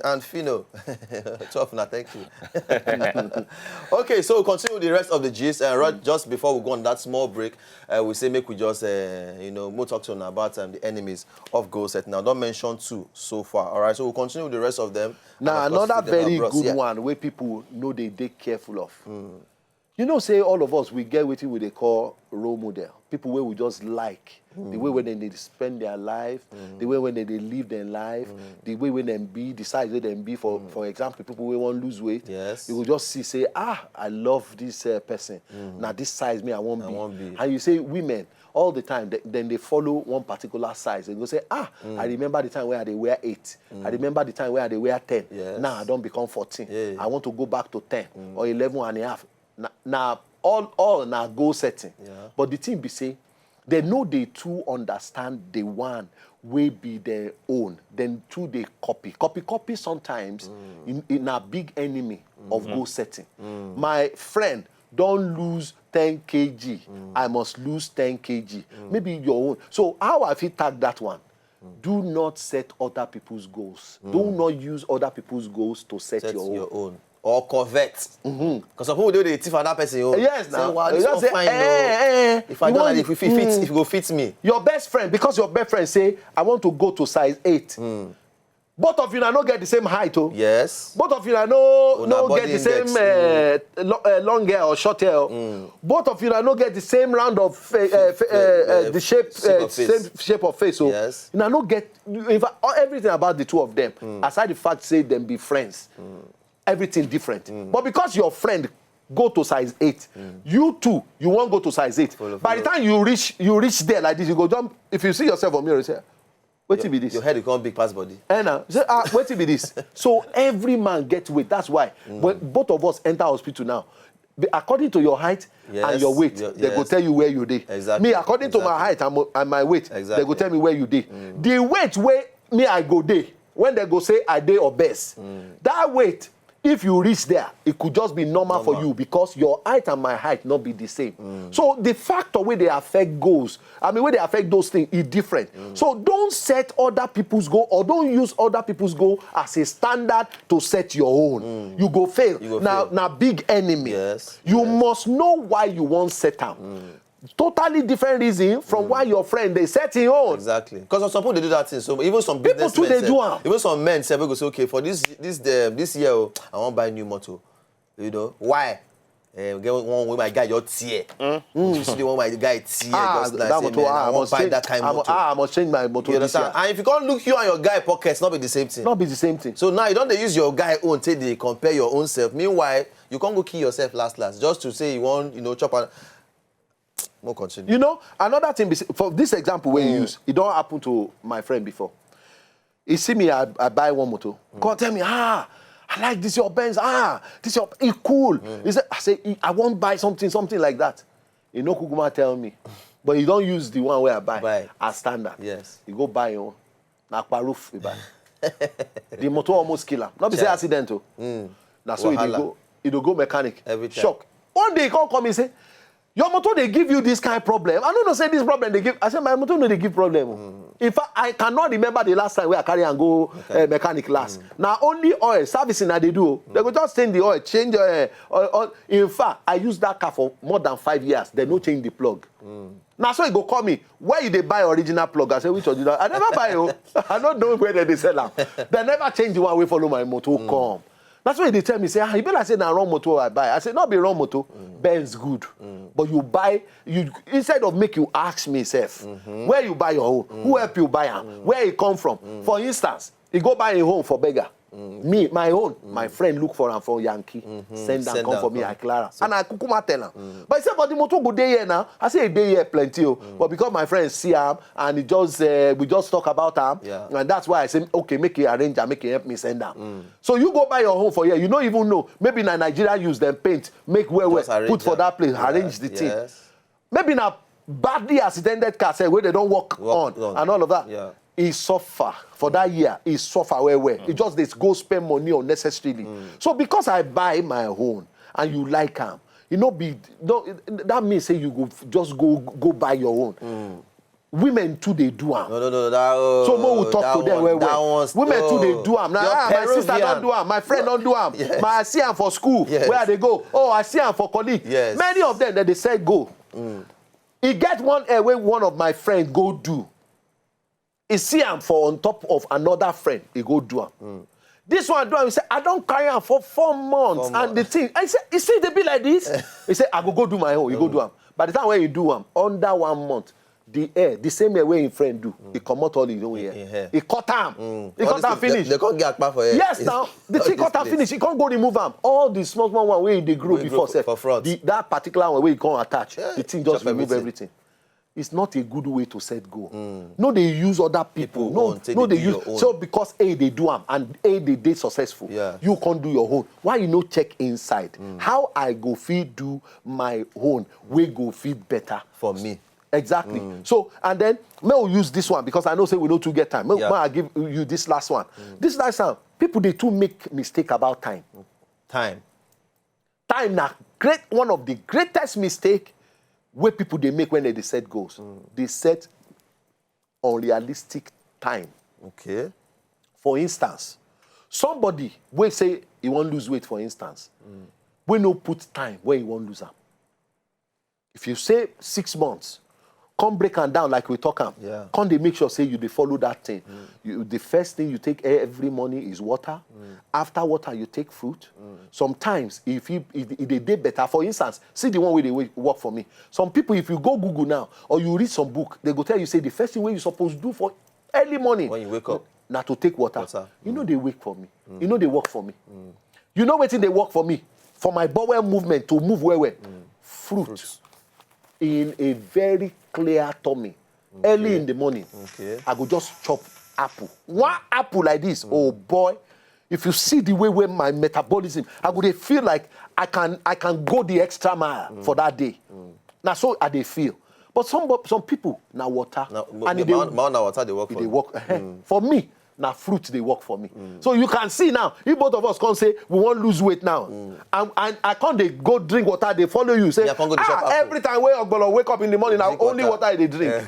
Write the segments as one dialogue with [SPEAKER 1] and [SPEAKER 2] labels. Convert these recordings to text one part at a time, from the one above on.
[SPEAKER 1] And Fino, tough now, thank you. Okay, so we'll continue with the rest of the gist. Right, just before we go on that small break, we say make we just, we'll talk to them about the enemies of goal set. Now, don't mention two so far, all right? So we'll continue with the rest of them.
[SPEAKER 2] Now, another very good one where people know they careful of. You know, say all of us, we get what they call role model. People where we just like. The way when they spend their life, the way when they live their life, the way when they be, the size where they be. For example, people who want to lose weight,
[SPEAKER 1] yes,
[SPEAKER 2] you will just say, I love this person. Now this size me, I won't be. And you say women, all the time, then they follow one particular size. They go say, I remember the time where they wear 8. I remember the time where they wear 10.
[SPEAKER 1] Yes.
[SPEAKER 2] Now I don't become 14.
[SPEAKER 1] Yeah.
[SPEAKER 2] I want to go back to 10 or 11 and a half. Now all now goal setting.
[SPEAKER 1] Yeah.
[SPEAKER 2] But the thing be say, they know they too understand the one will be their own. Then two they copy. Copy sometimes in a big enemy of goal setting. My friend, don't lose 10 kg. I must lose 10 kg. Maybe your own. So how have you tagged that one? Do not set other people's goals. Do not use other people's goals to set your own.
[SPEAKER 1] Or covet. Because some people do the thief for that person.
[SPEAKER 2] Yes, now.
[SPEAKER 1] Say, wow, this one fine, if I don't like if it go fit me.
[SPEAKER 2] Your best friend, because your best friend say, I want to go to size 8. Both of you now not get the same height, oh.
[SPEAKER 1] Yes.
[SPEAKER 2] Both of you now no get the same long hair or short hair. Both of you now no get the same round of the same shape of face. So
[SPEAKER 1] yes.
[SPEAKER 2] you now no get in fact, everything about the two of them. Aside the fact say them be friends, everything different. But because your friend go to size 8, you too you won't go to size 8. By the time you reach there like this, you go jump. If you see yourself on mirror, you say, wait till be this.
[SPEAKER 1] Your head become big past body.
[SPEAKER 2] And now, say, wait till be this. So every man gets weight. That's why when both of us enter hospital now, according to your height and your weight, they go tell you where you did.
[SPEAKER 1] Exactly.
[SPEAKER 2] Me, according to my height and my weight, they go tell me where you did. The weight where me I go day, when they go say I day or best, that weight, if you reach there, it could just be normal for you because your height and my height not be the same. So the factor where they affect goals, where they affect those things is different. So don't set other people's goal or don't use other people's goal as a standard to set your own. You go fail. Now big enemy.
[SPEAKER 1] Yes.
[SPEAKER 2] You must know why you want set them. Totally different reason from why your friend they set his own.
[SPEAKER 1] Exactly. Because some people they do that thing. So even some
[SPEAKER 2] people too they do it.
[SPEAKER 1] Even some men say go say, okay, for this year, I want to buy a new motor. You know why? Get one with my guy your tier. You see the one with my guy tier. Just like
[SPEAKER 2] that
[SPEAKER 1] say,
[SPEAKER 2] motor,
[SPEAKER 1] man, I want to buy that kind of motor.
[SPEAKER 2] I must change my motor.
[SPEAKER 1] You understand? And if you can't look you and your guy pockets, not be the same thing.
[SPEAKER 2] Not be the same thing.
[SPEAKER 1] So now you don't use your guy own till they compare your own self. Meanwhile, you can't go kill yourself last just to say you want chop and. More continue.
[SPEAKER 2] You know, another thing, for this example where you use, it don't happen to my friend before. He see me, I buy one motor. Come tell me, I like this your Benz, this your, it's cool. He said, I say, I won't buy something like that. You know, Kukuma tell me. But you don't use the one where I buy as standard.
[SPEAKER 1] Yes.
[SPEAKER 2] You go buy your own. Now, roof, you buy. The motor almost kill him. Not be say accidental. That's so he go mechanic.
[SPEAKER 1] Every time.
[SPEAKER 2] Shock. One day he come and say, your motor they give you this kind of problem. I don't know say this problem they give. I said my motor no they give problem. In fact, I cannot remember the last time where I carry and go mechanic last. Now only oil servicing that they do. They go just change the oil, change oil. In fact, I used that car for more than 5 years. They no change the plug. Now so he go call me. Where you they buy original plug? I say which original? I never buy it. I don't know where they sell them. They never change the one way follow my motor come. That's why they tell me, say, you better say, wrong motor I buy. I say, not be wrong motor. Benz good. But you buy, instead of make you ask me, self, where you buy your home, who help you buy them, where it come from. For instance, you go buy a home for beggar. Me, my own, my friend look for him for Yankee. Send them, come for me, I Clara. So, and I kukuma tell him. But he said, but the motor go day here now. I say, a day here plenty. But because my friends see him, and he just, we just talk about him.
[SPEAKER 1] Yeah.
[SPEAKER 2] And that's why I say, okay, make it arrange and make it help me send them. So you go buy your home for here. You don't even know. Maybe in Nigeria use them paint, make where put for that place, arrange the thing. Maybe now badly accidented car say where they don't work on and all of that.
[SPEAKER 1] Yeah.
[SPEAKER 2] He suffer for that year. He suffer where. He just they go spend money unnecessarily. So because I buy my own and you like them, that means say you go just go buy your own. Women too they do them.
[SPEAKER 1] No.
[SPEAKER 2] So more will talk to them where. Women too they do them. Now my sister don't do them. My friend don't do them.
[SPEAKER 1] Yes.
[SPEAKER 2] I see them for school.
[SPEAKER 1] Yes.
[SPEAKER 2] Where they go? Oh, I see them for colleague.
[SPEAKER 1] Yes.
[SPEAKER 2] Many of them that they say go. He get one where one of my friends go do. He see him for on top of another friend. He go do him. This one do him. He say, I don't carry him for 4 months. And the thing, I say, you see they be like this? He say, I go do my own. He go do him. By the time when you do him, under 1 month, the same way his friend do, he come out all his own hair. He cut him. He cut him finish.
[SPEAKER 1] They can't get back for hair.
[SPEAKER 2] Yes, now the thing cut him finish. He can't go remove him. All the small one where they grow before
[SPEAKER 1] for front.
[SPEAKER 2] that particular one where you can't attach,
[SPEAKER 1] Yeah,
[SPEAKER 2] the thing just remove everything. It's not a good way to set goal. No, they use other people. No, they use. So because A, they do them, and A, they successful.
[SPEAKER 1] Yeah.
[SPEAKER 2] You can't do your own. Why you no check inside? How I go feed do my own, we go feed better.
[SPEAKER 1] For me.
[SPEAKER 2] Exactly. So, and then, may we use this one, because I know say we don't too get time. May I give you this last one. This last one, people, they too make mistake about time.
[SPEAKER 1] Time
[SPEAKER 2] Now, one of the greatest mistake where people they make when they set goals. They set unrealistic time.
[SPEAKER 1] Okay.
[SPEAKER 2] For instance, somebody will say he won't lose weight, for instance, we no put time where he won't lose up. If you say 6 months, come break them down like we talk am.
[SPEAKER 1] Yeah.
[SPEAKER 2] Come they make sure say you they follow that thing. The first thing you take every morning is water. After water you take fruit. Sometimes if they day better, for instance, see the one way they work for me. Some people, if you go Google now or you read some book, they go tell you say the first thing you supposed to do for early morning
[SPEAKER 1] when you wake up,
[SPEAKER 2] now to take water. You know they wake for me. You know they work for me. You know what they work for me? For my bowel movement to move where? Fruit. In a very clear tummy. Early in the morning, I go just chop apple. One apple like this, oh boy. If you see the way my metabolism, I go they feel like I can go the extra mile for that day. Now so I they feel. But some people now water.
[SPEAKER 1] And water they work for.
[SPEAKER 2] They work. For me, now fruit they work for me. So you can see now, if both of us can't say we won't lose weight now, and I can't they go drink water, they follow you, say, every time wake up in the morning, now only water they drink.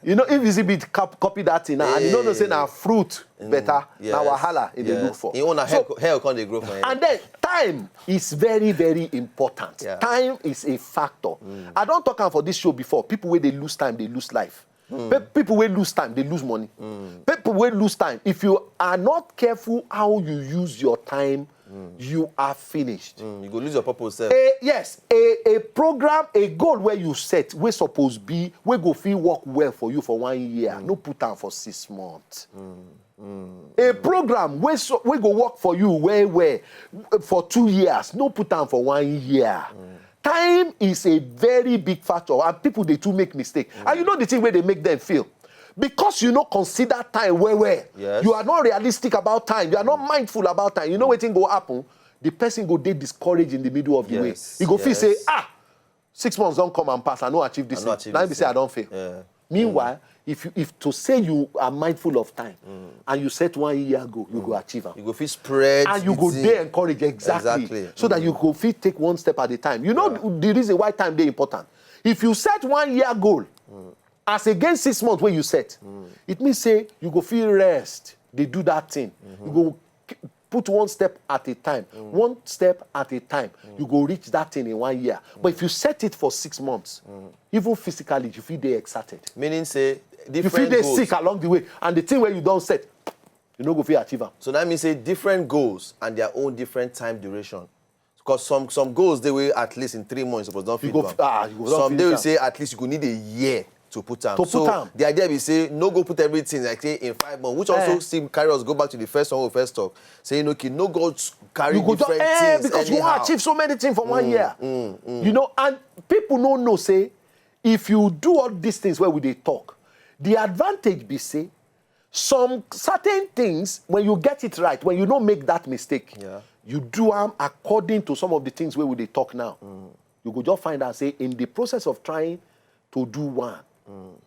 [SPEAKER 2] You know, if you bit copy that thing now, and you know they say now fruit better, now wahala they look for.
[SPEAKER 1] You want hair can't they grow for him.
[SPEAKER 2] And then time is very, very important.
[SPEAKER 1] Yeah.
[SPEAKER 2] Time is a factor. I don't talk about for this show before. People where they lose time, they lose life. People will lose time, they lose money. People will lose time. If you are not careful how you use your time, you are finished.
[SPEAKER 1] You go lose your purpose.
[SPEAKER 2] Yes, a program, a goal where you set, we're supposed to be, we go feel work well for you for 1 year. No put down for 6 months. A program we go work for you where for 2 years. No put down for 1 year. Time is a very big factor, and people they too make mistake. And you know the thing where they make them feel, because you know consider time where
[SPEAKER 1] yes.
[SPEAKER 2] You are not realistic about time, you are not mindful about time. You know what thing go happen? The person go they discouraged in the middle of the way. He go feel say 6 months don't come and pass. I don't achieve this. Now they say I don't fail.
[SPEAKER 1] Yeah.
[SPEAKER 2] Meanwhile, if to say you are mindful of time and you set 1 year ago, you go achieve it.
[SPEAKER 1] You go feel spread.
[SPEAKER 2] And you go there encourage exactly. So that you go feel take one step at a time. You know the reason why time they important. If you set 1 year goal as against 6 months when you set, it means say you go feel rest. They do that thing. You go put one step at a time. One step at a time. You go reach that thing in 1 year. But if you set it for 6 months, even physically, you feel they excited.
[SPEAKER 1] Meaning say different
[SPEAKER 2] you feel they
[SPEAKER 1] goals.
[SPEAKER 2] sick along the way. And the thing where you don't set, you know go feel achieve them.
[SPEAKER 1] So that means say different goals and their own different time duration. Because some goals they will at least in 3 months supposed don't fit them. Some they will say at least you go need a year to put them. So the idea is say no go put everything like say in 5 months, which also seem carry us go back to the first one we first talk. Saying okay, no go carry different things
[SPEAKER 2] because you want to achieve so many things for 1 year. You know, and people don't know say if you do all these things where we they talk, the advantage be say some certain things when you get it right, when you don't make that mistake, you do them according to some of the things where we they talk now. You go just find out say in the process of trying to do one,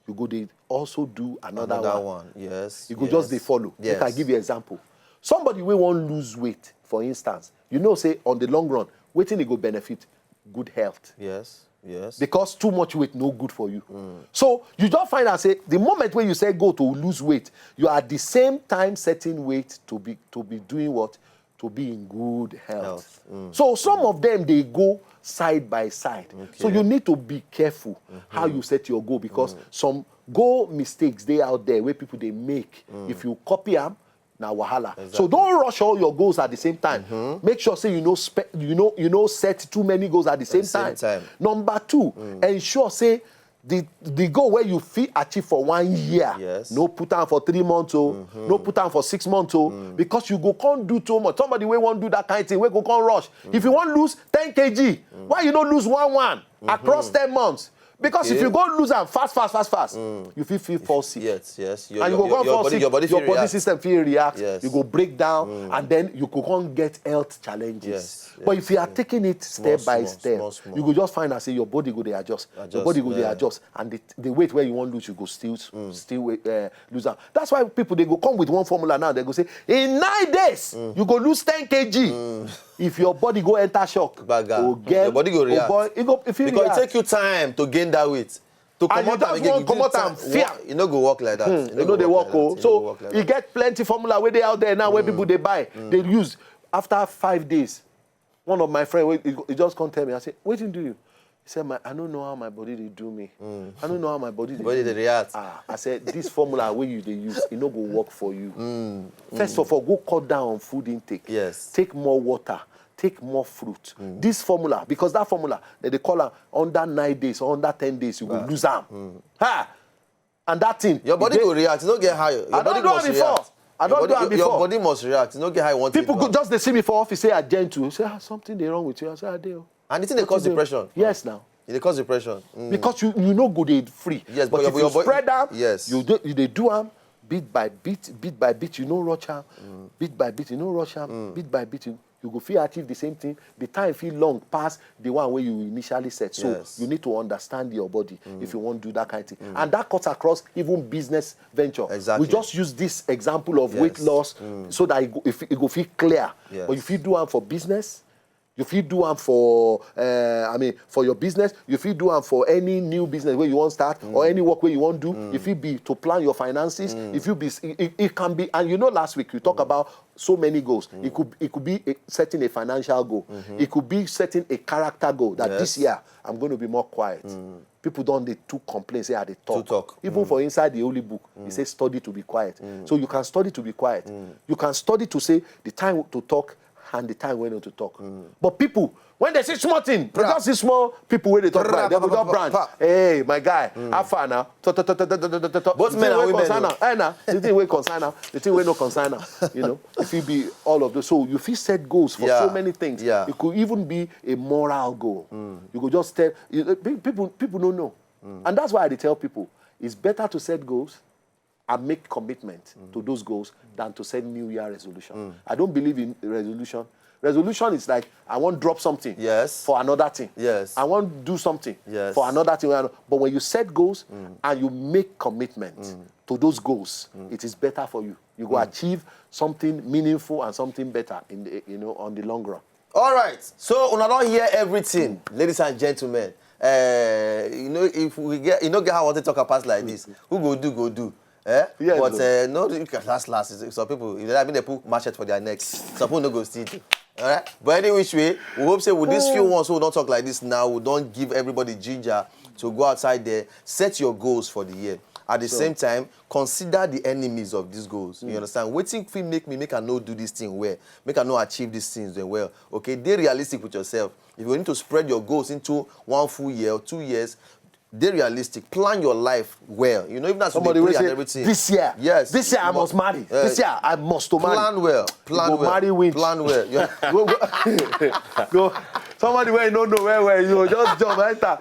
[SPEAKER 2] you go dey also do another
[SPEAKER 1] one. Yes.
[SPEAKER 2] You go just dey follow.
[SPEAKER 1] Yes.
[SPEAKER 2] Make I give you example. Somebody wey wan lose weight, for instance, you know say on the long run, wetin e go benefit? Good health.
[SPEAKER 1] Yes. Yes.
[SPEAKER 2] Because too much weight no good for you. So you just find out say the moment when you say go to lose weight, you are at the same time setting weight to be doing what? To be in good health. So some of them they go side by side.
[SPEAKER 1] Okay.
[SPEAKER 2] So you need to be careful how you set your goal, because some goal mistakes they out there where people they make. If you copy them, now wahala.
[SPEAKER 1] Exactly.
[SPEAKER 2] So don't rush all your goals at the same time. Make sure say you know set too many goals at the same time. Number 2, ensure say the goal where you fit achieve for 1 year.
[SPEAKER 1] Yes.
[SPEAKER 2] No put on for 3 months, no put on for 6 months, because you go can't do too much. Somebody will won't do that kind of thing, we go can't rush. If you want lose 10 kg, why you don't lose 1 across 10 months? Because if you go lose them fast, you feel fall sick.
[SPEAKER 1] Yes.
[SPEAKER 2] And you go fall sick, your body system feel react,
[SPEAKER 1] Yes.
[SPEAKER 2] you go break down, and then you go can't get health challenges.
[SPEAKER 1] Yes.
[SPEAKER 2] But if you are taking it step by step,
[SPEAKER 1] small.
[SPEAKER 2] you go just find out say your body go dey adjust. Your body go dey adjust, and the weight where you want lose, you go still lose them. That's why people they go come with one formula now. They go say in 9 days you go lose 10 kg. If your body go enter shock,
[SPEAKER 1] your body go react.
[SPEAKER 2] Because
[SPEAKER 1] it take you time to gain that weight. To come out and fear. You know go work like that.
[SPEAKER 2] You know they work. So you get plenty formula where they out there now where people they buy. They use after 5 days. One of my friends, he just come tell me, I say, what did you do? He said, I don't know how my body they do me. I don't know how my body
[SPEAKER 1] they react.
[SPEAKER 2] I said, this formula where you they use, it no go work for you. First of all, go cut down on food intake.
[SPEAKER 1] Yes.
[SPEAKER 2] Take more water. Take more fruit. This formula, because that formula, they call it under 9 days or under 10 days, you will lose them. And that thing.
[SPEAKER 1] Your body will react. You don't get high.
[SPEAKER 2] I don't do it before. I don't do it before.
[SPEAKER 1] Your body must react. You don't get high one
[SPEAKER 2] People go just they see me for office, say I gentle. Say something they wrong with you. I say I do.
[SPEAKER 1] And the thing they cause depression.
[SPEAKER 2] Yes, now.
[SPEAKER 1] It cause depression.
[SPEAKER 2] Because you know go they free.
[SPEAKER 1] Yes,
[SPEAKER 2] but if you spread them,
[SPEAKER 1] yes.
[SPEAKER 2] you they do them bit by bit, you know rush am. Bit by bit, you know rush am. Bit by bit, you go feel achieve the same thing. The time feel long past the one where you initially set. So you need to understand your body if you want to do that kind of thing. And that cuts across even business venture.
[SPEAKER 1] Exactly.
[SPEAKER 2] We just use this example of weight loss so that it go feel clear.
[SPEAKER 1] Yes.
[SPEAKER 2] But if you do them for business, if you do them for, for your business, if you do them for any new business where you want to start or any work where you want to do, if you be to plan your finances, if you be, it can be, and you know last week we talked about so many goals. It could be setting a financial goal. It could be setting a character goal that this year I'm going to be more quiet. People don't they too complain, say they talk. Even for inside the holy book, it says study to be quiet. So you can study to be quiet. You can study to say the time to talk and the time when not to talk. But people, when they say small thing, they just see small people when they talk right. They will just branch. Hey, my guy, how far now?
[SPEAKER 1] Both men and women.
[SPEAKER 2] The thing we concern now, the thing we no concern now. You know, if you be all of those. So you feel set goals for so many things.
[SPEAKER 1] Yeah.
[SPEAKER 2] It could even be a moral goal. You could just tell, people don't know. And that's why I tell people, it's better to set goals and make commitment to those goals than to set New Year resolution. I don't believe in resolution. Resolution is like, I want to drop something for another thing.
[SPEAKER 1] Yes.
[SPEAKER 2] I want to do something for another thing. But when you set goals and you make commitment to those goals, it is better for you. You go achieve something meaningful and something better in the, on the long run.
[SPEAKER 1] All right. So, when I don't hear everything, ladies and gentlemen, if we get, get how I want to talk about like this, who go do. Yes, but no, you can last. Some people, if they put machete for their necks, some people no go steal. All right. But any which way, we hope say with these few ones who don't talk like this now, we don't give everybody ginger to go outside there, set your goals for the year. At the same time, consider the enemies of these goals. You understand? Waiting for make I know do this thing well, make I know achieve these things well. Okay, be realistic with yourself. If you need to spread your goals into 1 full year or 2 years, they're realistic. Plan your life well. You know, even as somebody will say, and everything.
[SPEAKER 2] This year, this year I must marry. This year I must marry.
[SPEAKER 1] Plan well. Plan well.
[SPEAKER 2] Marry winch.
[SPEAKER 1] Plan well. Yeah.
[SPEAKER 2] Go. Somebody where you don't know where you just jump enter.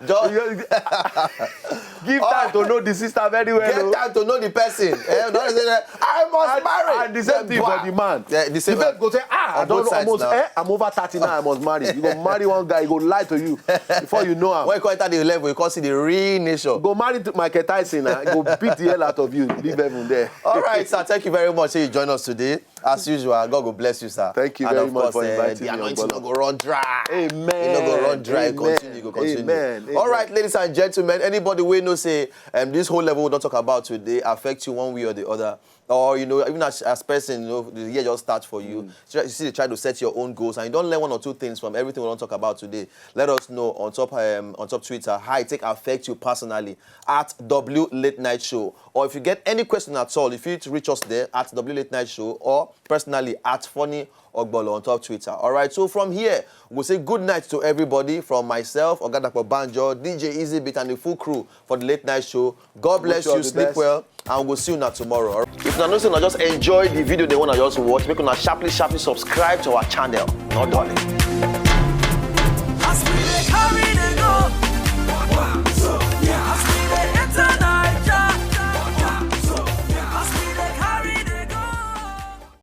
[SPEAKER 2] Give time to know the sister very well.
[SPEAKER 1] Get time to know the person. Don't say that, I must marry.
[SPEAKER 2] And the same thing for the man.
[SPEAKER 1] Yeah, the same.
[SPEAKER 2] The go say, I don't almost. I'm over 30 now. I must marry. You go marry one guy. He go lie to you before you know him.
[SPEAKER 1] When you enter the level, you can see the real nation.
[SPEAKER 2] Go marry to Michael Tyson. Go beat the hell out of you. Leave heaven there.
[SPEAKER 1] All right, sir. Thank you very much. You join us today. As usual, God will bless you, sir.
[SPEAKER 2] Thank you very much for inviting me.
[SPEAKER 1] The anointing no go run dry.
[SPEAKER 2] Amen.
[SPEAKER 1] You no go run dry.
[SPEAKER 2] Amen.
[SPEAKER 1] Continue.
[SPEAKER 2] Amen.
[SPEAKER 1] All right, ladies and gentlemen. Anybody we know say this whole level we don't talk about today affect you one way or the other, or even as person, the year just starts for you. You see, they try to set your own goals, and you don't learn one or two things from everything we don't talk about today. Let us know on top Twitter how it affect you personally at W Late Night Show, or if you get any question at all, if you reach us there at W Late Night Show, or personally at Funny Ogbolo on top Twitter. All right, so from here, we'll say good night to everybody from myself, Ogadapo Banjo, DJ Easy Beat, and the full crew for the Late Night Show. God bless you, sleep well, and we'll see you now tomorrow. All right? If you're not just enjoy the video they want to just watch, make sure sharply subscribe to our channel. Not darling.